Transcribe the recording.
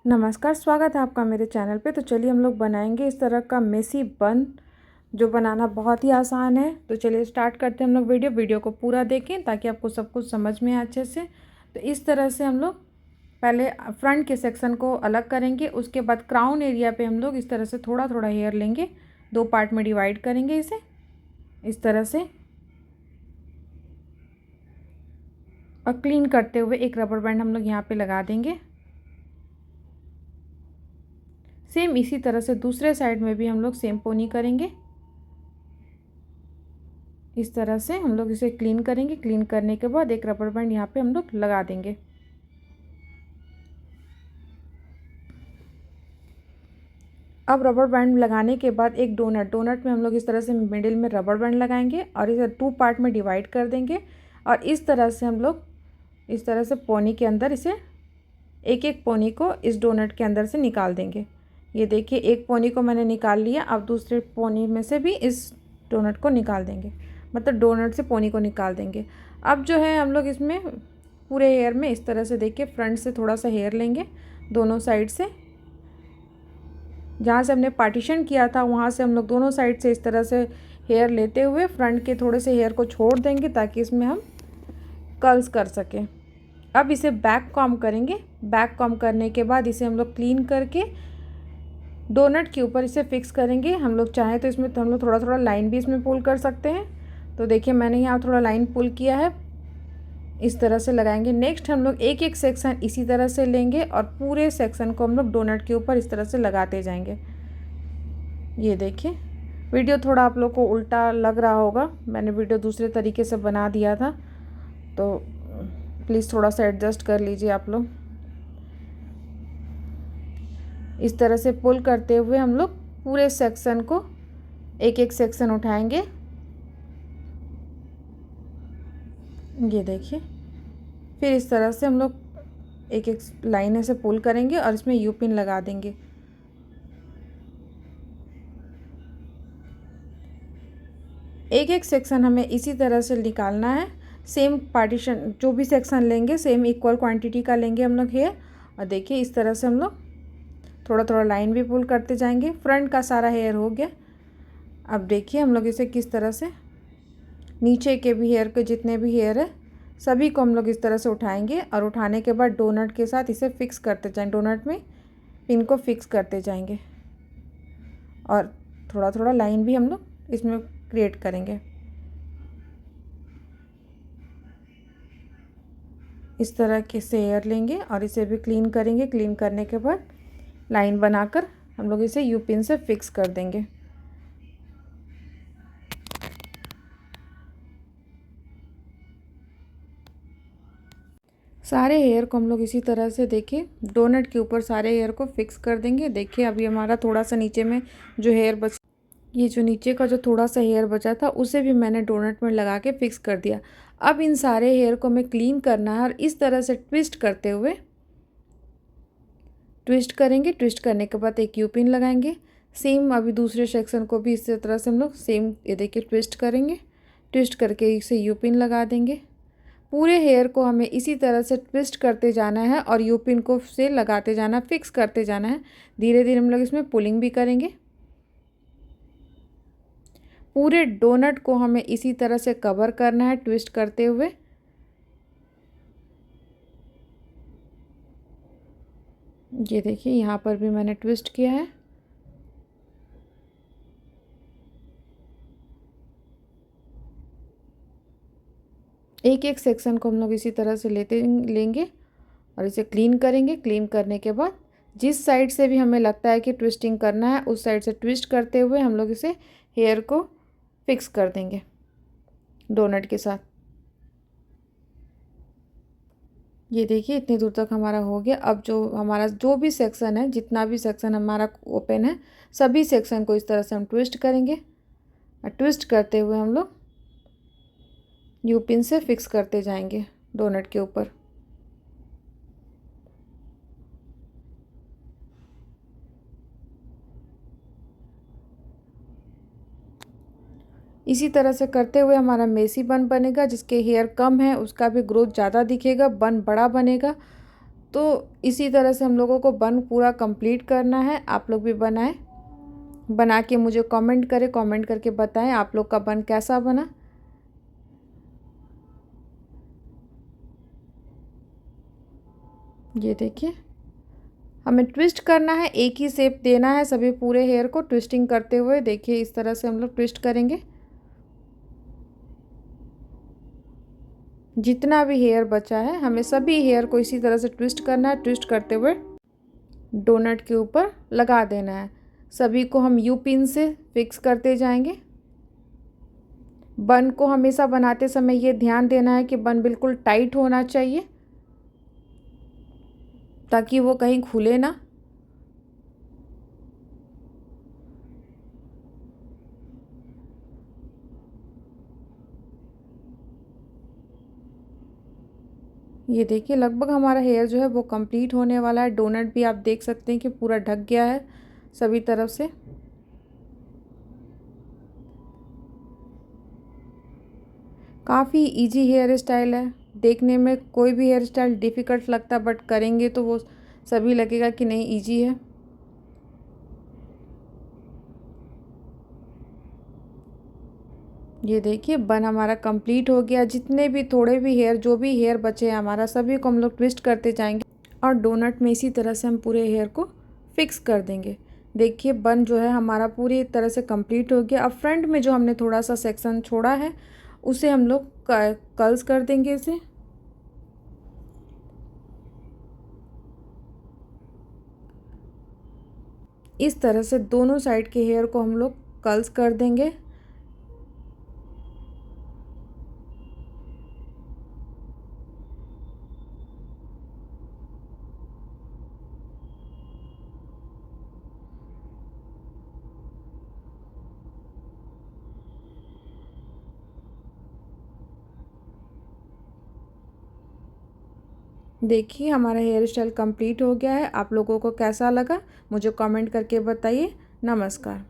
नमस्कार, स्वागत है आपका मेरे चैनल पे। तो चलिए हम लोग बनाएंगे इस तरह का मेसी बन, जो बनाना बहुत ही आसान है। तो चलिए स्टार्ट करते हैं हम लोग। वीडियो को पूरा देखें ताकि आपको सब कुछ समझ में आए अच्छे से। तो इस तरह से हम लोग पहले फ्रंट के सेक्शन को अलग करेंगे। उसके बाद क्राउन एरिया पे हम लोग इस तरह से थोड़ा थोड़ा हेयर लेंगे, 2 पार्ट में डिवाइड करेंगे इसे इस तरह से। और क्लीन करते हुए एक रबर बैंड हम लोग यहाँ पे लगा देंगे। सेम इसी तरह से दूसरे साइड में भी हम लोग सेम पोनी करेंगे। इस तरह से हम लोग इसे क्लीन करेंगे। क्लीन करने के बाद एक रबर बैंड यहाँ पे हम लोग लगा देंगे। अब रबर बैंड लगाने के बाद एक डोनट में हम लोग इस तरह से मिडिल में रबर बैंड लगाएंगे और इसे 2 पार्ट में डिवाइड कर देंगे। और इस तरह से हम लोग इस तरह से पोनी के अंदर इसे एक एक पोनी को इस डोनट के अंदर से निकाल देंगे। ये देखिए, एक पोनी को मैंने निकाल लिया। अब दूसरे पोनी में से भी इस डोनट को निकाल देंगे, मतलब डोनट से पोनी को निकाल देंगे। अब जो है हम लोग इसमें पूरे हेयर में इस तरह से देखिए, फ्रंट से थोड़ा सा हेयर लेंगे दोनों साइड से। जहाँ से हमने पार्टीशन किया था वहाँ से हम लोग दोनों साइड से इस तरह से हेयर लेते हुए फ्रंट के थोड़े से हेयर को छोड़ देंगे ताकि इसमें हम कर्ल्स कर सकें। अब इसे बैक कॉम्ब करेंगे। बैक कॉम्ब करने के बाद इसे हम लोग क्लीन करके डोनट के ऊपर इसे फिक्स करेंगे। हम लोग चाहें तो इसमें हम लोग थोड़ा थोड़ा लाइन भी इसमें पुल कर सकते हैं। तो देखिए, मैंने यहाँ थोड़ा लाइन पुल किया है, इस तरह से लगाएंगे। नेक्स्ट हम लोग एक एक सेक्शन इसी तरह से लेंगे और पूरे सेक्शन को हम लोग डोनट के ऊपर इस तरह से लगाते जाएंगे। ये देखिए, वीडियो थोड़ा आप लोग को उल्टा लग रहा होगा, मैंने वीडियो दूसरे तरीके से बना दिया था, तो प्लीज़ थोड़ा सा एडजस्ट कर लीजिए आप लोग। इस तरह से पुल करते हुए हम लोग पूरे सेक्शन को एक एक सेक्शन उठाएंगे। ये देखिए, फिर इस तरह से हम लोग एक एक लाइन से पुल करेंगे और इसमें यू पिन लगा देंगे। एक एक सेक्शन हमें इसी तरह से निकालना है। सेम पार्टीशन जो भी सेक्शन लेंगे सेम इक्वल क्वांटिटी का लेंगे हम लोग हेयर। और देखिए, इस तरह से हम लोग थोड़ा थोड़ा लाइन भी पुल करते जाएंगे। फ्रंट का सारा हेयर हो गया। अब देखिए, हम लोग इसे किस तरह से नीचे के भी हेयर के जितने भी हेयर है सभी को हम लोग इस तरह से उठाएंगे और उठाने के बाद डोनट के साथ इसे फिक्स करते जाएंगे। डोनट में पिन को फिक्स करते जाएंगे और थोड़ा थोड़ा लाइन भी हम लोग इसमें क्रिएट करेंगे। इस तरह के से हेयर लेंगे और इसे भी क्लीन करेंगे। क्लीन करने के बाद लाइन बनाकर हम लोग इसे यू पिन से फिक्स कर देंगे। सारे हेयर को हम लोग इसी तरह से देखिए डोनट के ऊपर सारे हेयर को फिक्स कर देंगे। देखिए, अभी हमारा थोड़ा सा नीचे में जो हेयर बच ये जो नीचे का जो थोड़ा सा हेयर बचा था उसे भी मैंने डोनट में लगा के फिक्स कर दिया। अब इन सारे हेयर को हमें क्लीन करना है और इस तरह से ट्विस्ट करते हुए ट्विस्ट करेंगे। ट्विस्ट करने के बाद एक यू पिन लगाएंगे। सेम अभी दूसरे सेक्शन को भी इसी तरह से हम लोग सेम ये देखिए ट्विस्ट करेंगे। ट्विस्ट करके इसे यू पिन लगा देंगे। पूरे हेयर को हमें इसी तरह से ट्विस्ट करते जाना है और यू पिन को से लगाते जाना, फिक्स करते जाना है। धीरे धीरे हम लोग इसमें पुलिंग भी करेंगे। पूरे डोनट को हमें इसी तरह से कवर करना है ट्विस्ट करते हुए। ये देखिए, यहाँ पर भी मैंने ट्विस्ट किया है। एक एक सेक्शन को हम लोग इसी तरह से लेंगे और इसे क्लीन करेंगे। क्लीन करने के बाद जिस साइड से भी हमें लगता है कि ट्विस्टिंग करना है उस साइड से ट्विस्ट करते हुए हम लोग इसे हेयर को फिक्स कर देंगे डोनट के साथ। ये देखिए, इतनी दूर तक हमारा हो गया। अब जो हमारा जो भी सेक्शन है, जितना भी सेक्शन हमारा ओपन है, सभी सेक्शन को इस तरह से हम ट्विस्ट करेंगे और ट्विस्ट करते हुए हम लोग यू पिन से फिक्स करते जाएंगे डोनट के ऊपर। इसी तरह से करते हुए हमारा मेसी बन बनेगा। जिसके हेयर कम है उसका भी ग्रोथ ज़्यादा दिखेगा, बन बड़ा बनेगा। तो इसी तरह से हम लोगों को बन पूरा कंप्लीट करना है। आप लोग भी बनाएं, बना के मुझे कमेंट करें, कमेंट करके बताएं आप लोग का बन कैसा बना। ये देखिए, हमें ट्विस्ट करना है, एक ही शेप देना है सभी पूरे हेयर को ट्विस्टिंग करते हुए। देखिए इस तरह से हम लोग ट्विस्ट करेंगे। जितना भी हेयर बचा है हमें सभी हेयर को इसी तरह से ट्विस्ट करना है। ट्विस्ट करते हुए डोनट के ऊपर लगा देना है। सभी को हम यू पिन से फिक्स करते जाएंगे। बन को हमेशा बनाते समय ये ध्यान देना है कि बन बिल्कुल टाइट होना चाहिए ताकि वो कहीं खुले ना। ये देखिए लगभग हमारा हेयर जो है वो कंप्लीट होने वाला है। डोनट भी आप देख सकते हैं कि पूरा ढक गया है सभी तरफ से। काफ़ी इजी हेयर स्टाइल है, देखने में कोई भी हेयर स्टाइल डिफ़िकल्ट लगता, बट करेंगे तो वो सभी लगेगा कि नहीं इजी है। ये देखिए बन हमारा कंप्लीट हो गया। जितने भी थोड़े भी हेयर जो भी हेयर बचे हैं हमारा सभी को हम लोग ट्विस्ट करते जाएंगे और डोनट में इसी तरह से हम पूरे हेयर को फिक्स कर देंगे। देखिए बन जो है हमारा पूरी तरह से कंप्लीट हो गया। अब फ्रंट में जो हमने थोड़ा सा सेक्शन छोड़ा है उसे हम लोग कर्ल्स कर देंगे इसे। इस तरह से दोनों साइड के हेयर को हम लोग कर्ल्स कर देंगे। देखिए हमारा हेयर स्टाइल कंप्लीट हो गया है। आप लोगों को कैसा लगा मुझे कमेंट करके बताइए। नमस्कार।